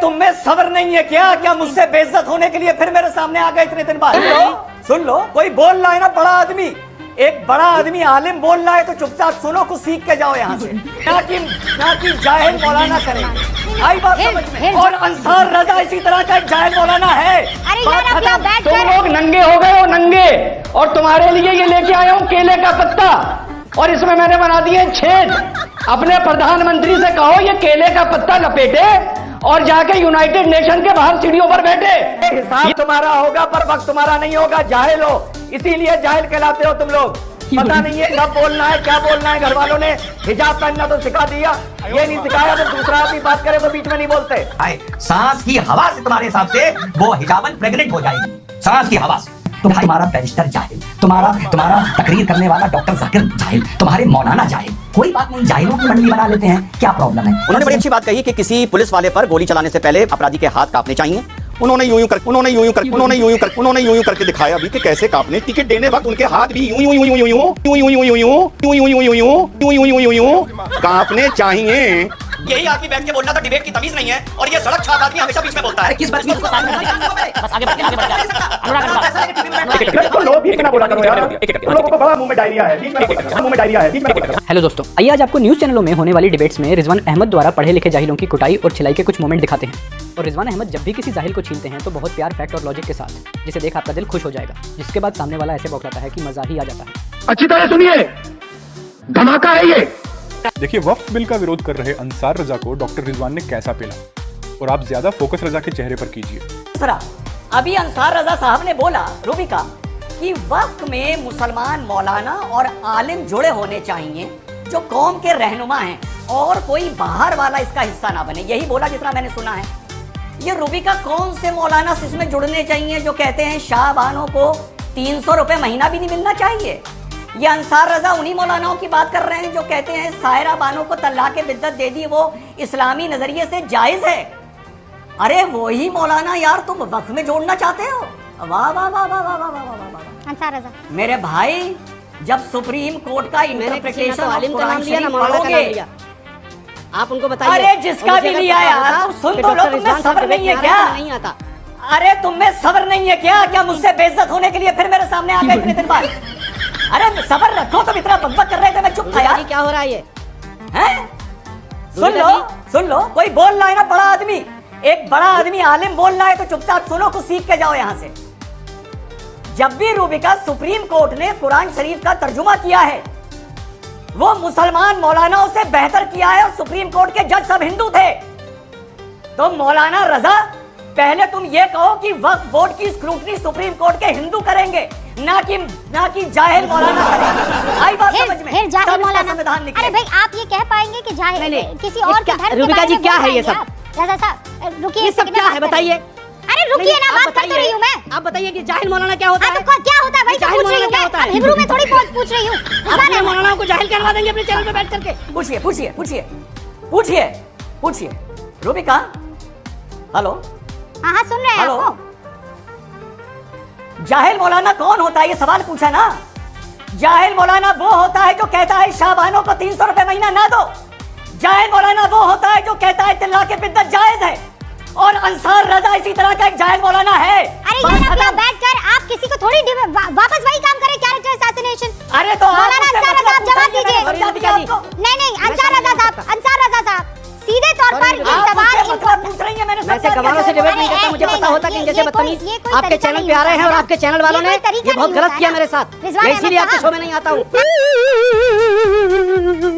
तुम में सब्र नहीं है क्या मुझसे बेइज्जत होने के लिए फिर मेरे सामने आ गए इतने दिन बाद? सुन लो, कोई बोल रहा है ना, बड़ा आदमी, एक बड़ा आदमी आलिम बोल रहा है तो चुपचाप सुनो, कुछ सीख के जाओ यहाँ से, ना कि जाहिल मौलाना करें। आई बात समझ में? और अंसार रजा इसी तरह का एक जाहिल मौलाना है। तुम लोग नंगे हो गए हो, नंगे, और तुम्हारे लिए ये लेके आया हूँ केले का पत्ता, और इसमें मैंने बना दिए छेद। अपने प्रधानमंत्री से कहो ये केले का पत्ता लपेटे और जाके यूनाइटेड नेशन के बाहर सीढ़ियों पर बैठे। हिसाब तुम्हारा होगा पर वक्त तुम्हारा नहीं होगा, जाहिल हो, इसीलिए जाहिल कहलाते हो तुम लोग। पता नहीं है कब बोलना है, क्या बोलना है। घर वालों ने हिजाब पहनना तो सिखा दिया, ये नहीं सिखाया तो दूसरा आदमी बात करे तो बीच में नहीं बोलते। सांस की हवा से तुम्हारे हिसाब से वो हिजाबन प्रेग्नेंट हो जाएगी, सांस की हवा से। तुम्हारा बैरिस्टर जाहिल, तुम्हारा तकरीर करने वाला डॉक्टर जाकिर जाहिल, तुम्हारे मौलाना जाहिल। कोई बात नहीं, जाहिलों की मंडली बना लेते हैं, क्या प्रॉब्लम है? उन्होंने बड़ी अच्छी बात कही कि किसी पुलिस वाले पर गोली चलाने से पहले अपराधी के हाथ कांपने चाहिए। उन्होंने यूं यूं करके दिखाया अभी कि कैसे कांपने। टिकट देने वक्त उनके हाथ भी यूं कांपने चाहिए। यही आदमी बैठ के बोलना था, डिबेट की तमीज नहीं है, और ये सड़क छाप आदमी हमेशा बीच में बोलता है। किस बात में? हेलो दोस्तों, आइए आज आपको न्यूज चैनलों में होने वाली डिबेट्स में रिजवान अहमद द्वारा पढ़े लिखे जाहिलों की कुटाई और छिलाई के कुछ मोमेंट दिखाते हैं। और रिजवान अहमद जब भी किसी जाहिल को छीनते हैं तो बहुत प्यार, फैक्ट और लॉजिक के साथ, जिसे देख आपका दिल खुश हो जाएगा, जिसके बाद सामने वाला ऐसे बौखलाता है कि मजा ही आ जाता है। अच्छी तरह सुनिए, धमाका है ये। देखिए, वक्फ बिल का विरोध कर रहे अंसार रजा को डॉक्टर रिजवान ने कैसा पेला, और आप ज्यादा फोकस रजा के चेहरे पर कीजिए। अभी अंसार रजा साहब ने बोला रूबिका कि वक्त में मुसलमान मौलाना और आलिम जुड़े होने चाहिए जो कौम के रहनुमा हैं, और कोई बाहर वाला इसका हिस्सा ना बने। यही बोला जितना मैंने सुना है। ये रूबिका कौन से मौलाना इसमें जुड़ने चाहिए जो कहते हैं शाह बानो को 300 रुपए महीना भी नहीं मिलना चाहिए? ये अंसार रजा उन्हीं मौलानाओं की बात कर रहे हैं जो कहते हैं सायरा बानो को तलाक बिद्दत दे दी, वो इस्लामी नजरिए से जायज है। अरे वही मौलाना यार तुम वक्फ में जोड़ना चाहते हो? वाह वाह वाह वाह वाह वाह वाह वाह। अंसार रजा मेरे भाई, जब सुप्रीम कोर्ट का इंटरप्रिटेशन पढ़ोगे, आप उनको बताइए। अरे जिसका भी लिया यार, सुन तो लो, तुम्हें सब्र नहीं है क्या? नहीं आता। अरे तुम्हें सब्र नहीं है क्या मुझसे बेइज्जत होने के लिए फिर मेरे सामने आ गए इतने दिन बाद? अरे सब्र रखो, तुम इतना बकबक कर रहे थे, मैं चुप था यार। क्या हो रहा है ये? हैं? सुन लो, कोई बोल रहा है ना, बड़ा आदमी, एक बड़ा आदमी आलिम बोल रहा है तो चुपचाप सुनो, कुछ सीख के जाओ यहाँ से। जब भी रूबिका सुप्रीम कोर्ट ने कुरान शरीफ का तर्जुमा किया है, वो मुसलमान मौलानाओं से बेहतर किया है, और सुप्रीम कोर्ट के जज सब हिंदू थे। तो मौलाना रजा, पहले तुम ये कहो कि वक्फ बोर्ड की स्क्रूटनी सुप्रीम कोर्ट के हिंदू करेंगे, ना कि जाहिल मौलाना करेंगे। आई बात समझ में? फिर जाहिल मौलाना। संविधान अरे भाई, आप ये कह पाएंगे कि जाहिल किसी और के धर्म? रूबिका जी, क्या है ये सब? रजा साहब रुकिए, ये सब क्या है बताइए। अरे रुकिए ना, बात कर तो रही हूँ मैं। आप बताइए कि जाहिल मौलाना क्या होता है? क्या होता है भाई? तो पूछ रही हूँ मैं, हिब्रू में थोड़ी पूछ रही हूँ। अपने मौलाना को जाहिल करवा देंगे अपने चैनल पे बैठ करके? पूछिए रूबिका। हेलो, हाँ सुन रहे हैं आपको। जाहिल मौलाना कौन होता है, ये सवाल पूछा ना। जाहिल मौलाना वो होता है जो कहता है शाहबानों को 300 रुपए महीना ना दो। जाहिल मौलाना वो होता है जो कहता है तलाक बिद्दत जायज है, और अंसार रजा इसी तरह का एक जाहिल मौलाना है। अरे यहाँ बैठकर आप किसी को थोड़ी वापस वही काम करें, कैरेक्टर असैसिनेशन। अरे तो मौलाना अंसार रजा आप जवाब दीजिए। नहीं अंसार रजा साहब सीधे तौर पर ये सवाल पूछ रही है। मैंने वैसे गवारों से डिबेट नहीं करता, मुझे पता होता कि जैसे बदतमीज आपके चैनल पे आ रहे हैं, और आपके चैनल वालों ने ये बहुत गलत किया मेरे साथ, मैं इसीलिए आपके शो में नहीं आता हूँ।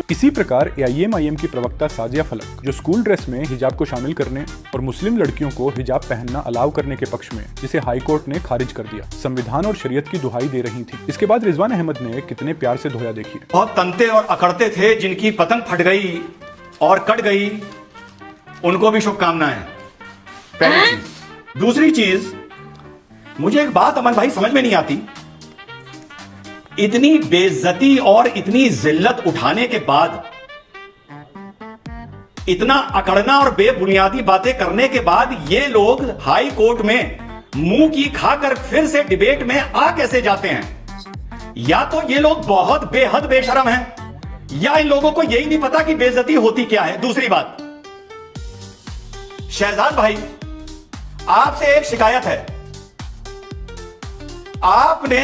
इसी प्रकार AIM-IM की प्रवक्ता साजिया फलक, जो स्कूल ड्रेस में हिजाब को शामिल करने और मुस्लिम लड़कियों को हिजाब पहनना अलाउ करने के पक्ष में, जिसे हाई कोर्ट ने खारिज कर दिया, संविधान और शरीयत की दुहाई दे रही थी। इसके बाद रिजवान अहमद ने कितने प्यार से धोया देखिए। बहुत तंते और अकड़ते थे जिनकी पतंग फट गई और कट गई, उनको भी शुभकामनाएं। पहली चीज। दूसरी चीज, मुझे एक बात अमन भाई समझ में नहीं आती, इतनी बेइज्जती और इतनी जिल्लत उठाने के बाद, इतना अकड़ना और बेबुनियादी बातें करने के बाद, ये लोग हाई कोर्ट में मुंह की खाकर फिर से डिबेट में आ कैसे जाते हैं? या तो ये लोग बहुत बेहद बेशरम हैं, या इन लोगों को यही नहीं पता कि बेइज्जती होती क्या है। दूसरी बात, शहजाद भाई, आपसे एक शिकायत है। आपने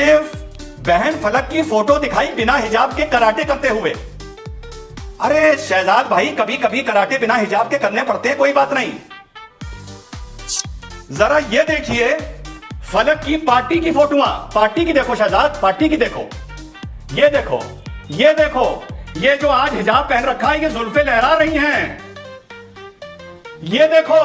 बहन फलक की फोटो दिखाई बिना हिजाब के कराटे करते हुए। अरे शहजाद भाई, कभी कभी कराटे बिना हिजाब के करने पड़ते हैं, कोई बात नहीं। जरा ये देखिए फलक की पार्टी की फोटोआं, पार्टी की देखो शहजाद, पार्टी की देखो। ये देखो, ये देखो, ये जो आज हिजाब पहन रखा है, ये जुल्फे लहरा रही हैं। ये देखो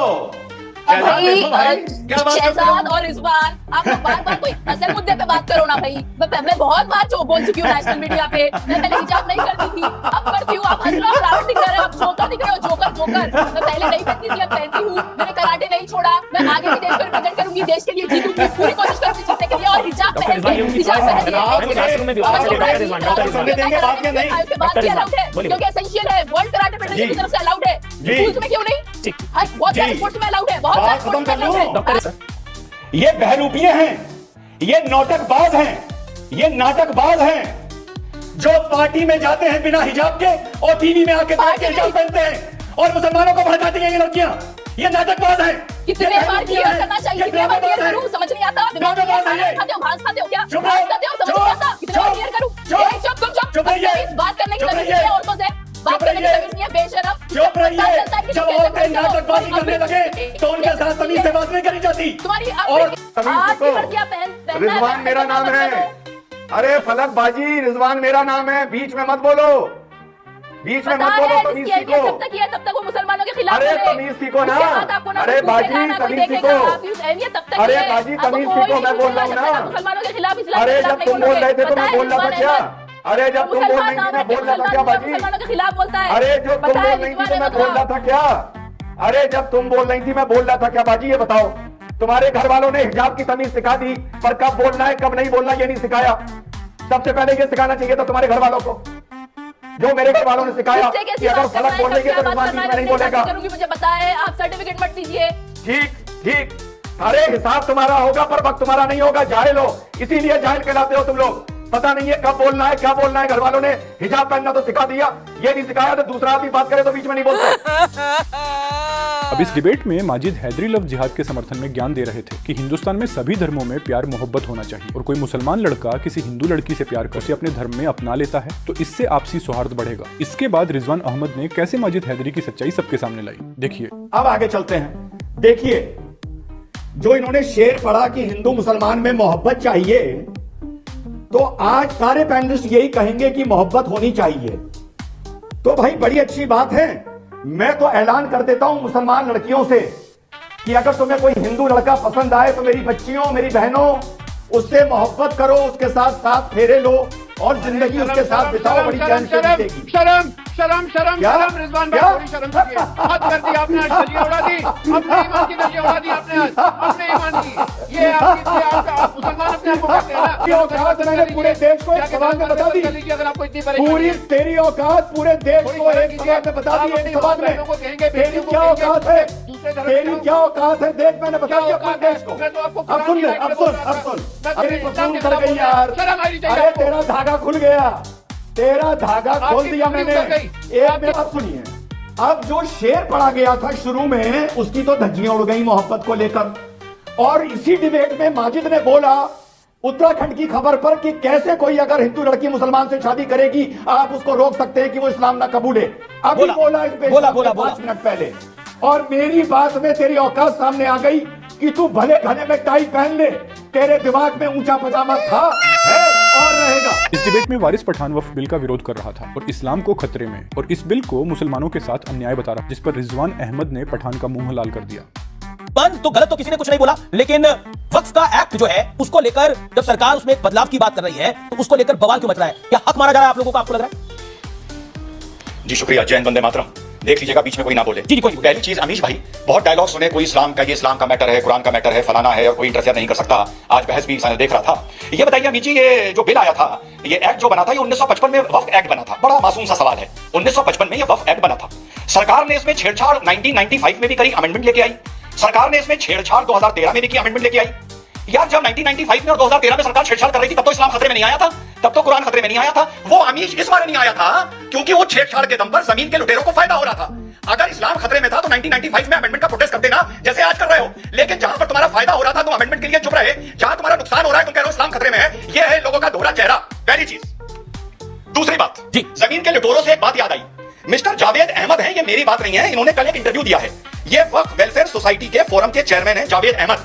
शहजाद, देखो भाई, क्या बात करते हो? शहजाद और रिजवान, आप लोग बार-बार कोई असल मुद्दे पे बात करो ना भाई। मैं बहुत बार बोल चुकी हूँ नेशनल मीडिया पे, मैं पहले हिजाब नहीं करती थी, अब करती हूँ। आप हंस रहे हो, फ्लावर दिख रहे हो, आप जोकर दिख रहे हो, जोकर जोकर। मैं पहले नहीं पहनती थी, अब पहनती हूँ। मैंने कराटे नहीं छोड़ा, मैं आगे भी देश को रिप्रेजेंट करूंगी, देश के लिए जीतूंगी, पूरी कोशिश करूंगी जीतने के लिए। और हिजाब पहन के, हिजाब पहन के क्योंकि एसेंशियल है, वर्ल्ड कराटे फेडरेशन की तरफ से अलाउड है, स्कूल्स में क्यों नहीं? बहुत सारे स्पोर्ट्स में अलाउड है, बहुत सारे स्पोर्ट्स में अलाउड है। डॉक्टर, ये बहरूपिये हैं, ये नाटकबाज हैं, ये नाटकबाज हैं जो पार्टी में जाते हैं बिना हिजाब के और टीवी में आके बैठ के हिजाब पहनते हैं और मुसलमानों को भड़काती हैं ये लड़कियां। ये नाटकबाज हैं। कितने बार क्लियर करना चाहिए, कितने बार क्लियर करूं? समझ नहीं आता, दिमाग में खाना खाते हो, भांस खाते हो क्या? भांस खाते हो, समझ नहीं आता, कितने बार क्लियर करूं? चुप तुम चुप, इस बात करने की तमीज नहीं है औरतों से, बात करने की तमीज नहीं है, बेशरम। चुप रहिए। जब औरतें नाटकबाजी करने लगे तो उनके साथ तमीज से बात नहीं करी जाती। तुम्हारी और आपकी मर्जियां पहन रिजवान मेरा नाम है। अरे फलक बाजी, रिजवान मेरा नाम है, बीच में मत बोलो, बीच में मत बोलो, तमीज सीखो। जब तक ये तब तक वो मुसलमानों के खिलाफ अरे तमीज सीखो ना। अरे बाजी तमीज सीखो। अरे बाजी तमीज सीखो, मैं बोल रहा हूँ ना। मुसलमानों के खिलाफ इस्लाम अरे जब तुम बोल रहे थे तो मैं बोल रहा था क्या? अरे जब तुम बोल रही थी मैं बोल रहा था क्या बाजी? मुसलमानों के खिलाफ बोलता है। अरे जब तुम बोल रही थी तो मैं बोल रहा था क्या? अरे जब तुम बोल रही थी मैं बोल रहा था क्या बाजी? ये बताओ, तुम्हारे घर वालों ने हिजाब की तमीज सिखा दी, पर कब बोलना है कब नहीं बोलना ये नहीं सिखाया। सबसे पहले ये सिखाना चाहिए था तुम्हारे घर वालों को, जो मेरे घर वालों ने सिखाया कि अगर फलक बोलेंगे तो रिजवान बीच में नहीं बोलेगा। मुझे बताए, आप सर्टिफिकेट मत दीजिए। ठीक ठीक, अरे हिसाब तुम्हारा होगा पर वक्त तुम्हारा नहीं होगा। जाहिल हो, इसीलिए जाहिल कहलाते हो तुम लोग। पता नहीं है कब बोलना है क्या बोलना है। घर वालों ने हिजाब पहनना तो सिखा दिया, ये नहीं सिखाया तो दूसरा आदमी बात करे तो बीच में नहीं बोलते। अब इस डिबेट में माजिद हैदरी लव जिहाद के समर्थन में ज्ञान दे रहे थे कि हिंदुस्तान में सभी धर्मों में प्यार मोहब्बत होना चाहिए और कोई मुसलमान लड़का किसी हिंदू लड़की से प्यार कर उसे अपने धर्म में अपना लेता है तो इससे आपसी सौहार्द बढ़ेगा। इसके बाद रिजवान अहमद ने कैसे माजिद हैदरी की सच्चाई सबके सामने लाई, देखिए। अब आगे चलते हैं। देखिए, जो इन्होंने शेर पढ़ा कि हिंदू मुसलमान में मोहब्बत चाहिए, तो आज सारे पैनलिस्ट यही कहेंगे कि मोहब्बत होनी चाहिए। तो भाई बड़ी अच्छी बात है। मैं तो ऐलान कर देता हूं मुसलमान लड़कियों से कि अगर तुम्हें कोई हिंदू लड़का पसंद आए तो मेरी बच्चियों, मेरी बहनों, उससे मोहब्बत करो, उसके साथ साथ फेरे लो और जिंदगी उसके साथ बिताओ। बड़ी चैन से बीतेगी। शर्म शर्म शर्म शर्म, रिजवान भाई थोड़ी शर्म कीजिए। हद कर दी आपने, आज धज्जियां उड़ा दी, अपने ईमान की धज्जियां उड़ा दी आपने, आज अपने ईमान की। ये आप मुसलमान अपने आप को कहते हैं ना। ये औकात मैंने पूरे देश को एक सवाल में बता दी। अगर आपको इतनी पूरी तेरी औकात पूरे देश को एक सवाल में बता दी। एक सवाल में तेरी क्या औकात है, तेरी क्या औकात है, देख मैंने बता दिया पूरे देश को। अब सुन ले, अब सुन, अब सुन। अरे पसून कर गई यार। अरे तेरा धागा खुल गया, तेरा धागा खोल दिया मैंने। एक मेरी बात सुनिए। अब जो शेर पढ़ा गया था शुरू में, उसकी तो धज्जियां उड़ गई मोहब्बत को लेकर। और इसी डिबेट में माजिद ने बोला उत्तराखंड की खबर पर कि कैसे कोई अगर हिंदू लड़की मुसलमान से शादी करेगी आप उसको रोक सकते हैं कि वो इस्लाम ना कबूले। अभी बोला इस पे 5 मिनट पहले। और मेरी बात में तेरी औकात सामने आ गई कि तू भले घने में टाई पहन ले, तेरे दिमाग में ऊंचा पजामा था, है और रहेगा। इस डिबेट में वारिस पठान वक्फ बिल का विरोध कर रहा था और इस्लाम को खतरे में, और इस बिल को मुसलमानों के साथ अन्याय बता रहा, जिस पर रिजवान अहमद ने पठान का मुंह लाल कर दिया। बंद तो गलत तो किसी ने कुछ नहीं बोला, लेकिन वक्फ का एक्ट जो है उसको लेकर जब सरकार उसमें एक बदलाव की बात कर रही है तो उसको लेकर बवाल क्यों मच रहा है? क्या हक मारा जा रहा है आप लोगों को, आपको लग रहा है? जी शुक्रिया। जय हिंद, वंदे मातरम। देख लीजिएगा बीच में कोई ना बोले। जी कोई। पहली चीज, अमीश भाई बहुत डायलॉग सुने, कोई इस्लाम का, ये इस्लाम का मैटर है, कुरान का मैटर है, फलाना है और कोई इंटरफेयर नहीं कर सकता। आज बहस भी देख रहा था। ये बताइए अमीश जी, ये जो बिल आया था, ये एक्ट जो बना था, ये 1955 में वक्फ एक्ट बना था। बड़ा मासूम सा सवाल है। 1955 में ये वक्फ एक्ट बना था। सरकार ने इसमें छेड़छाड़ 1995 में भी करी, अमेंडमेंट लेके आई। सरकार ने इसमें छेड़छाड़ 2013 में भी की, अमेंडमेंट लेके आई। यार जब 1995 में और 2013 में सरकार छेड़छाड़ कर रही थी तब तो इस्लाम खतरे में नहीं आया था, तब तो कुरान खतरे में नहीं आया था। वो अमीश इस बारे नहीं आया था क्योंकि वो छेड़छाड़ के दम पर जमीन के लुटेरों को फायदा हो रहा था। अगर इस्लाम खतरे में था तो 1995 में अमेंडमेंट का प्रोटेस्ट करते ना, जैसे आज कर रहे हो। लेकिन जहां पर तुम्हारा फायदा हो रहा था तुम अमेंडमेंट के लिए चुप रहे, जहां तुम्हारा नुकसान हो रहा है तुम कह रहे हो इस्लाम खतरे में है। यह है लोगों का दोहरा चेहरा, पहली चीज। दूसरी बात जी, जमीन के लुटेरों से एक बात याद आई। मिस्टर जावेद अहमद है, ये मेरी बात नहीं है, इन्होंने कल एक इंटरव्यू दिया है। ये वक्फ वेलफेयर सोसाइटी के फोरम के चेयरमैन है जावेद अहमद।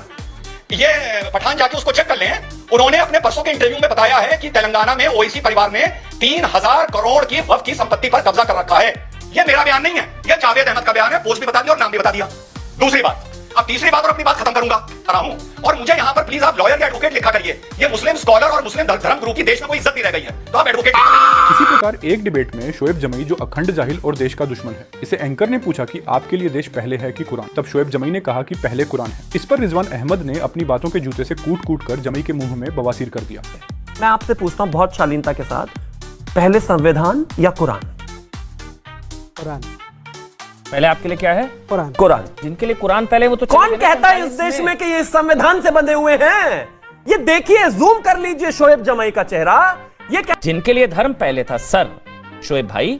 ये पठान जाके उसको चेक कर लें। उन्होंने अपने परसों के इंटरव्यू में बताया है कि तेलंगाना में ओवैसी परिवार ने 3000 करोड़ की वक्फ की संपत्ति पर कब्जा कर रखा है। ये मेरा बयान नहीं है, ये जावेद अहमद का बयान है। पोस्ट भी बता दिया और नाम भी बता दिया। दूसरी बात, अब तीसरी बात और अपनी बात खत्म करूंगा रहा हूं। और मुझे यहां पर प्लीज आप लॉयर या एडवोकेट लिखा करिए। ये मुस्लिम स्कॉलर और मुस्लिम धर्म गुरु की देश में कोई इज्जत नहीं रह गई है, तो आप एडवोकेट। इसी प्रकार एक डिबेट में शोएब जमई जो अखंड जाहिल और देश का दुश्मन है, इसे एंकर ने पूछा कि आपके लिए देश पहले है कि कुरान। तब शोएब जमई ने कहा कि पहले कुरान है। इस पर रिजवान अहमद ने अपनी बातों के जूते से कूट कर जमई के मुंह में बवासीर कर दिया। मैं आपसे पूछता हूँ बहुत शालीनता के साथ, पहले संविधान या कुरान? कुरान पहले आपके लिए क्या है? कुरान। कुरान। जिनके लिए कुरान पहले वो तो कौन कहता है इस देश में कि ये संविधान से बंधे हुए हैं? ये देखिए, जूम कर लीजिए शोएब जमई का चेहरा। ये क्या? जिनके लिए धर्म पहले था सर शोएब भाई,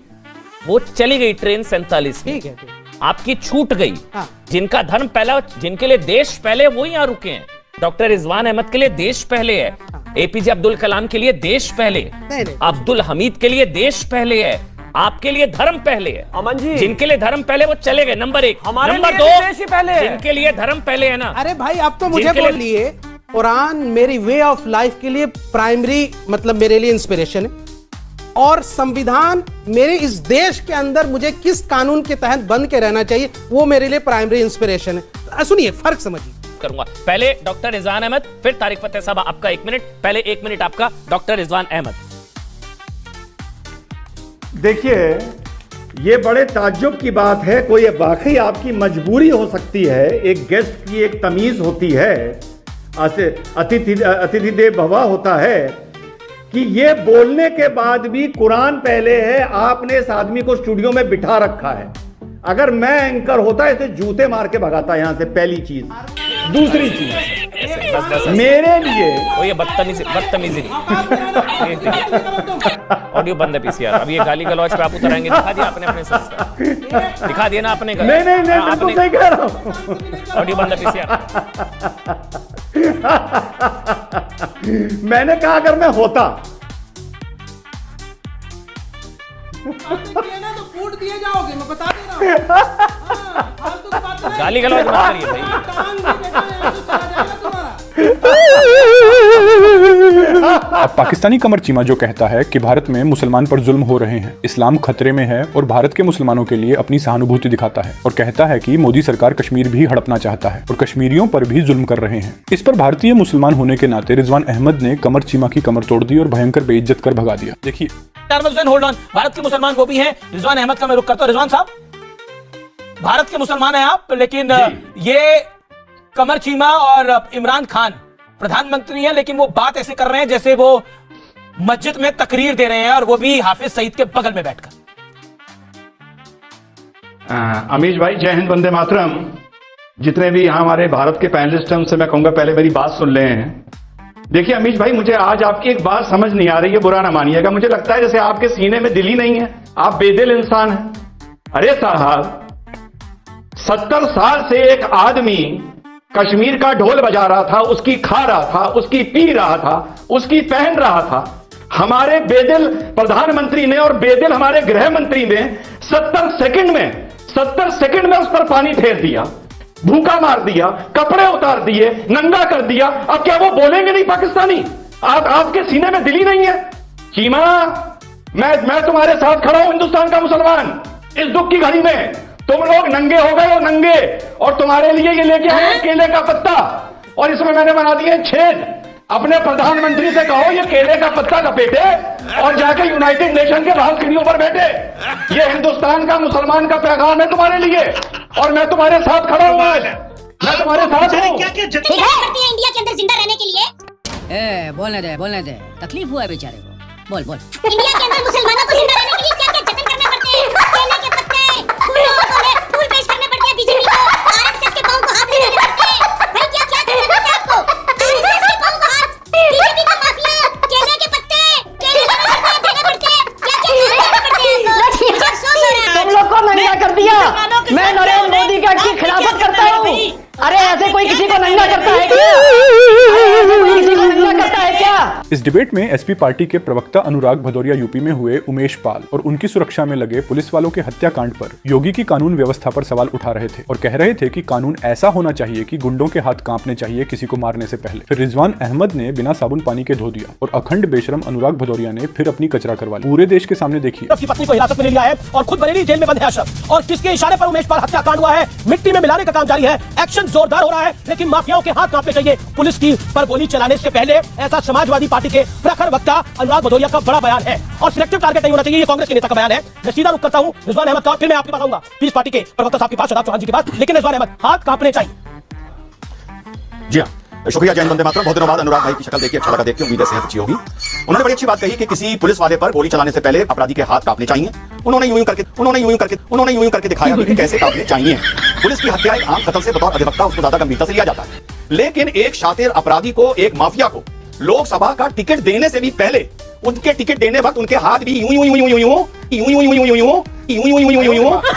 वो चली गई ट्रेन 47 में, ठीक है। आपकी छूट गई। हाँ। जिनका धर्म पहला, जिनके लिए देश पहले, वो यहां रुके हैं। डॉक्टर रिजवान अहमद के लिए देश पहले है, एपीजे अब्दुल कलाम के लिए देश पहले, अब्दुल हमीद के लिए देश पहले है, आपके लिए धर्म पहले है। अमन जी, जिनके लिए धर्म पहले वो चले गए, नंबर 1। हमारे नंबर लिए 2, देश ही पहले है। जिनके लिए धर्म पहले है ना। अरे भाई अब तो मुझे जिनके बोल लिए कुरान मेरी वे ऑफ लाइफ के लिए प्राइमरी, मतलब मेरे लिए इंस्पिरेशन है, और संविधान मेरे इस देश के अंदर मुझे किस कानून के तहत बंद के रहना चाहिए वो मेरे लिए प्राइमरी इंस्पिरेशन है। सुनिए, फर्क समझिए। करूंगा पहले डॉक्टर रिजवान अहमद, फिर तारिक फतेह साहब आपका 1 मिनट। पहले 1 मिनट आपका डॉक्टर रिजवान अहमद। देखिए, ये बड़े ताज्जुब की बात है, कोई वाकई आपकी मजबूरी हो सकती है, एक गेस्ट की एक तमीज होती है, अतिथि देव भव होता है, कि ये बोलने के बाद भी कुरान पहले है। आपने इस आदमी को स्टूडियो में बिठा रखा है। अगर मैं एंकर होता इसे जूते मार के भगाता यहां से, पहली चीज। दूसरी चीज, मेरे लिए वो ये बदतमीजी ऑडियो बंद है पीसीआर। अब ये गाली गलौज पे आप उतरेंगे, दिखा दिया आपने अपने संस्कार, दिखा दिया ना आपने। नहीं, बिल्कुल सही कह रहा हूं। ऑडियो बंद है पीसीआर। मैंने कहा अगर मैं होता तो फूट दिए जाओगे, मैं बता दे रहा हूं। गाली गलौज मत करिए भाई। अब पाकिस्तानी कमर चीमा जो कहता है कि भारत में मुसलमान पर जुल्म हो रहे हैं, इस्लाम खतरे में है, और भारत के मुसलमानों के लिए अपनी सहानुभूति दिखाता है और कहता है कि मोदी सरकार कश्मीर भी हड़पना चाहता है और कश्मीरियों पर भी जुल्म कर रहे हैं। इस पर भारतीय मुसलमान होने के नाते रिजवान अहमद ने कमर चीमा की कमर तोड़ दी और भयंकर बेइज्जत कर भगा दिया। देखिए, होल्ड ऑन, भारत के मुसलमान वो भी हैं। रिजवान अहमद का मैं रुख करता हूं। रिजवान साहब, भारत के मुसलमान हैं आप, लेकिन ये कमर चीमा और इमरान खान प्रधानमंत्री हैं, लेकिन वो बात ऐसे कर रहे हैं जैसे वो मस्जिद में तकरीर दे रहे हैं, और वो भी हाफिज सईद के बगल में बैठकर। अमीश भाई, जय हिंद, वंदे मातरम। जितने भी यहाँ हमारे भारत के पैनलिस्ट हैं उनसे मैं कहूंगा पहले मेरी बात सुन लें। देखिए अमीश भाई, मुझे आज आपकी एक बात समझ नहीं आ रही है, बुरा ना मानिएगा। मुझे लगता है जैसे आपके सीने में दिल ही नहीं है, आप बेदिल इंसान हैं। अरे साहब, 70 साल से एक आदमी कश्मीर का ढोल बजा रहा था, उसकी खा रहा था, उसकी पी रहा था, उसकी पहन रहा था। हमारे बेदिल प्रधानमंत्री ने और बेदिल हमारे गृह मंत्री ने 70 सेकंड में उस पर पानी फेर दिया, भूखा मार दिया, कपड़े उतार दिए, नंगा कर दिया। अब क्या वो बोलेंगे नहीं पाकिस्तानी? आपके सीने में दिल ही नहीं है? चीमा, मैं तुम्हारे साथ खड़ा हूं, हिंदुस्तान का मुसलमान। इस दुख की घड़ी में तुम लोग नंगे हो गए हो, नंगे, और तुम्हारे लिए ये लेके आए केले का पत्ता, और इसमें मैंने बना दिए छेद। अपने प्रधानमंत्री से कहो ये केले का पत्ता लपेटे और जाके यूनाइटेड नेशन के बाहर सीढ़ियों पर बैठे। ये हिंदुस्तान का मुसलमान का पैगाम है तुम्हारे लिए, और मैं तुम्हारे साथ खड़ा हूं आज, मैं तुम्हारे साथ हूं। इंडिया के अंदर जिंदा रहने के लिए बोलने दे, तकलीफ हुआ है बेचारे को। बोल इंडिया के अंदर मुसलमानों को जिंदा रहने के लिए क्या क्या जतन करने पड़ते हैं? केले के पत्ते, फूल पेश करने पड़ते हैं बीजेपी को, आरएसएस के पांव को हाथ में देने पड़ते हैं। भाई क्या क्या करना पड़ता है आपको? आरएसएस के पांव को हाथ, बीजेपी का माफिया, केले के पत्ते, केले देने पड़ते हैं, क्या क्या करना पड़ते हैं आपको? मुझे अफसोस हो रहा है। तुम लोग को नंगा कर दिया। अरे ऐसे कोई किसी को नंगा करता है क्या? अरे ऐसे कोई किसी को नंगा करता है क्या? इस डिबेट में एसपी पार्टी के प्रवक्ता अनुराग भदौरिया यूपी में हुए उमेश पाल और उनकी सुरक्षा में लगे पुलिस वालों के हत्याकांड पर योगी की कानून व्यवस्था पर सवाल उठा रहे थे और कह रहे थे कि कानून ऐसा होना चाहिए कि गुंडों के हाथ कांपने चाहिए किसी को मारने से पहले। फिर रिजवान अहमद ने बिना साबुन पानी के धो दिया और अखंड बेशरम अनुराग भदौरिया ने फिर अपनी कचरा करवा ली। पूरे देश के सामने देखिए। अपनी पत्नी को हिरासत में ले लिया है और खुद बरेली जेल में बंद है अशरफ, और किसके इशारे पर उमेश पाल हत्याकांड हुआ है मिट्टी में मिलाने का काम जारी है। एक्शन जोरदार हो रहा है लेकिन माफियाओं के हाथ कांपने चाहिए पुलिस की पर गोली चलाने से पहले, ऐसा समाजवादी पार्टी के प्रखर वक्ता अनुराग भदौरिया का बड़ा बयान है। और सिलेक्टिव टारगेट नहीं होना चाहिए, ये कांग्रेस के नेता का बयान है। मैं सीधा रुख करता हूं रिजवान अहमद का, फिर मैं आपके पास आऊंगा पीस पार्टी के प्रवक्ता साहब के पास, शदाब चौहान जी के पास, लेकिन रिजवान अहमद हाथ कांपने चाहिए। जी हाँ, शुक्रिया जैन वंदे मातरम। बहुत दिनों बाद अनुराग भाई की शक्ल देखी, अच्छा लगा देख के, उम्मीद है सेहत अच्छी होगी। उन्होंने बड़ी अच्छी बात कही कि किसी पुलिस वाले पर गोली चलाने से पहले अपराधी के हाथ कांपने चाहिए। उन्होंने यूं करके दिखाया कि कैसे कांपने चाहिए। पुलिस की हत्या एक आम कत्ल से बतौर अधिवक्ता उसको ज्यादा गंभीरता से लिया जाता है, लेकिन एक शातिर अपराधी को, एक माफिया को लोकसभा का टिकट देने से भी पहले, उनके टिकट देने वक्त उनके हाथ भी यूं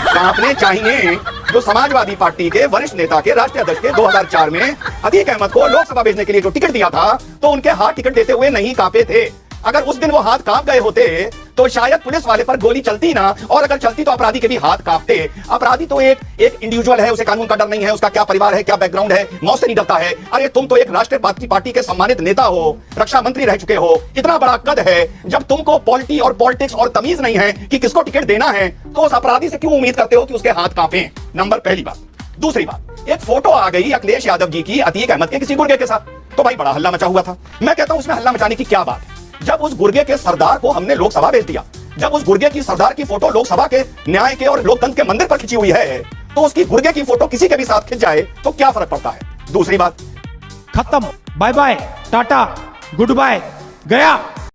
कांपने चाहिए। जो समाजवादी पार्टी के वरिष्ठ नेता के राष्ट्रीय अध्यक्ष के 2004 में अतीक अहमद को लोकसभा भेजने के लिए जो टिकट दिया था, तो उनके हाथ टिकट देते हुए नहीं कांपे थे। अगर उस दिन वो हाथ कांप गए होते तो शायद पुलिस वाले पर गोली चलती ना, और अगर चलती तो अपराधी के भी हाथ कांपते। अपराधी तो एक इंडिविजुअल है, उसे कानून का डर नहीं है, उसका क्या परिवार है, क्या बैकग्राउंड है, मौत से नहीं डरता है। अरे तुम तो एक राष्ट्रीय पार्टी के सम्मानित नेता हो, रक्षा मंत्री रह चुके हो, इतना बड़ा कद है। जब तुमको पॉलिटी और पॉलिटिक्स और तमीज नहीं है कि किसको टिकट देना है, तो उस अपराधी से क्यों उम्मीद करते हो कि उसके हाथ कांपे? नंबर पहली बात। दूसरी बात, एक फोटो आ गई अखिलेश यादव जी की अतीक अहमद के किसी गुर्गे के साथ, तो भाई बड़ा हल्ला मचा हुआ था। मैं कहता हूं उसमें हल्ला मचाने की क्या बात है? जब उस गुर्गे के सरदार को हमने लोकसभा भेज दिया, जब उस गुर्गे की सरदार की फोटो लोकसभा के न्याय के और लोकतंत्र के मंदिर पर खिंची हुई है, तो उसकी गुर्गे की फोटो किसी के भी साथ खिंच जाए तो क्या फर्क पड़ता है? दूसरी बात, खत्म, bye bye, tata, goodbye, गया।